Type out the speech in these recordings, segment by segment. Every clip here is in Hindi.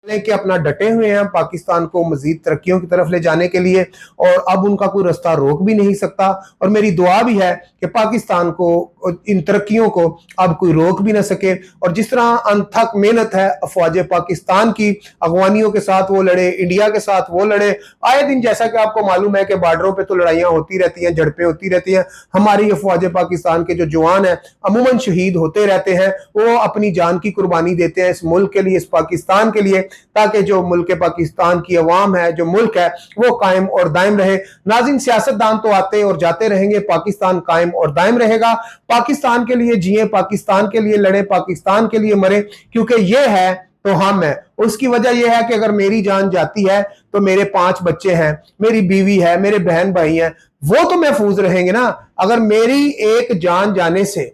कि अपना डटे हुए हैं पाकिस्तान को मजीद तरक्कियों की तरफ ले जाने के लिए, और अब उनका कोई रास्ता रोक भी नहीं सकता। और मेरी दुआ भी है कि पाकिस्तान को इन तरक्कियों को अब कोई रोक भी ना सके। और जिस तरह अनथक मेहनत है अफवाज पाकिस्तान की, अफगानियों के साथ वो लड़े, इंडिया के साथ वो लड़े, आए दिन जैसा कि आपको मालूम है कि बॉर्डरों पे तो लड़ाइयां होती रहती हैं, झड़पें होती रहती हैं। हमारी अफवाज पाकिस्तान के जो जवान हैं अमूमन शहीद होते रहते हैं, वो अपनी जान की कुर्बानी देते हैं इस मुल्क के लिए, इस पाकिस्तान के लिए, ताकि जो मुल्क पाकिस्तान की अवाम है, जो मुल्क है, वो कायम और दायम रहे। नाज़रीन, सियासतदान तो आते और जाते रहेंगे, पाकिस्तान कायम और दायम रहेगा। पाकिस्तान के लिए जिए, पाकिस्तान के लिए लड़े, पाकिस्तान के लिए मरे, क्योंकि ये है तो हम है। उसकी वजह यह है कि अगर मेरी जान जाती है तो मेरे 5 बच्चे हैं, मेरी बीवी है, मेरे बहन भाई हैं, वो तो महफूज रहेंगे ना। अगर मेरी एक जान जाने से,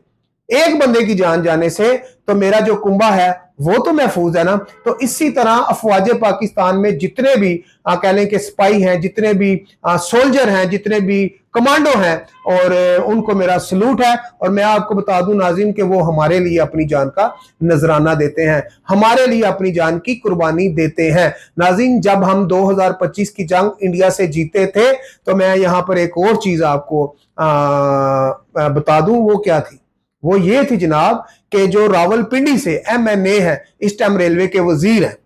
एक बंदे की जान जाने से, तो मेरा जो कुंबा है वो तो महफूज है ना। तो इसी तरह अफवाज पाकिस्तान में जितने भी कह लें कि स्पाई हैं, जितने भी सोल्जर हैं, जितने भी कमांडो हैं, और उनको मेरा सलूट है। और मैं आपको बता दूं नाज़रीन कि वो हमारे लिए अपनी जान का नजराना देते हैं, हमारे लिए अपनी जान की कुर्बानी देते हैं। नाज़रीन, जब हम 2025 की जंग इंडिया से जीते थे, तो मैं यहां पर एक और चीज आपको बता दूं, वो क्या थी? वो ये थी जनाब कि जो रावलपिंडी से MNA है, इस टाइम रेलवे के वजीर हैं,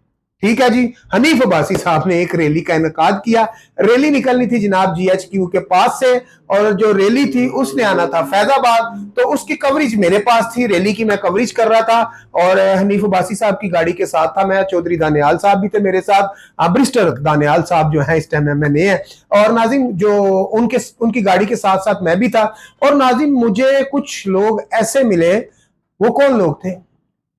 ठीक है जी, हनीफ अब्बासी साहब ने एक रैली का इनेकाद किया। रैली निकलनी थी जनाब GHQ के पास से, और जो रैली थी उसने आना था फैजाबाद, तो उसकी कवरेज मेरे पास थी, रैली की मैं कवरेज कर रहा था, और हनीफ अब्बासी साहब की गाड़ी के साथ था मैं, चौधरी दानियाल साहब भी थे मेरे साथ, ब्रिस्टर दानियाल साहब जो है इस टाइम MNA है, और नाज़रीन जो उनकी गाड़ी के साथ साथ मैं भी था। और नाज़रीन, मुझे कुछ लोग ऐसे मिले, वो कौन लोग थे?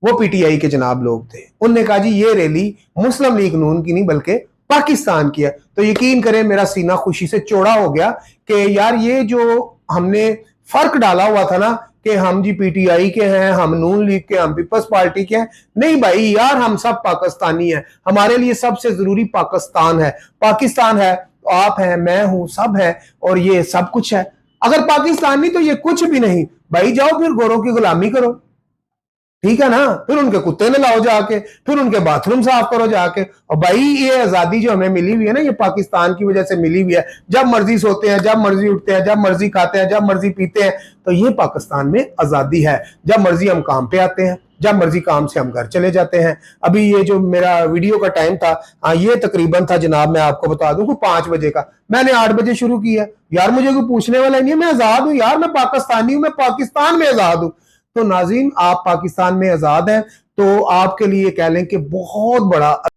वो PTI के जनाब लोग थे। उनने कहा जी ये रैली मुस्लिम लीग नून की नहीं बल्कि पाकिस्तान की है। तो यकीन करें मेरा सीना खुशी से चौड़ा हो गया कि यार ये जो हमने फर्क डाला हुआ था ना कि हम जी PTI के हैं, हम नून लीग के, हम पीपल्स पार्टी के हैं, नहीं भाई यार, हम सब पाकिस्तानी हैं। हमारे लिए सबसे जरूरी पाकिस्तान है। पाकिस्तान है तो आप हैं, मैं हूं, सब है, और ये सब कुछ है। अगर पाकिस्तान नहीं तो ये कुछ भी नहीं। भाई जाओ फिर गोरों की गुलामी करो, ठीक है ना, फिर उनके कुत्ते में लाओ जाके, फिर उनके बाथरूम साफ करो जाके। और भाई ये आजादी जो हमें मिली हुई है ना, ये पाकिस्तान की वजह से मिली हुई है। जब मर्जी सोते हैं, जब मर्जी उठते हैं, जब मर्जी खाते हैं, जब मर्जी पीते हैं, तो ये पाकिस्तान में आजादी है। जब मर्जी हम काम पे आते हैं, जब मर्जी काम से हम घर चले जाते हैं। अभी ये जो मेरा वीडियो का टाइम था, ये तकरीबन था जनाब, मैं आपको बता दूं, 5 बजे का। मैंने 8 बजे शुरू किया। यार मुझे कोई पूछने वाला नहीं है, मैं आजाद हूं यार, मैं पाकिस्तानी हूं, मैं पाकिस्तान में आजाद हूं। तो नाज़रीन, आप पाकिस्तान में आजाद हैं, तो आपके लिए कह लें कि बहुत बड़ा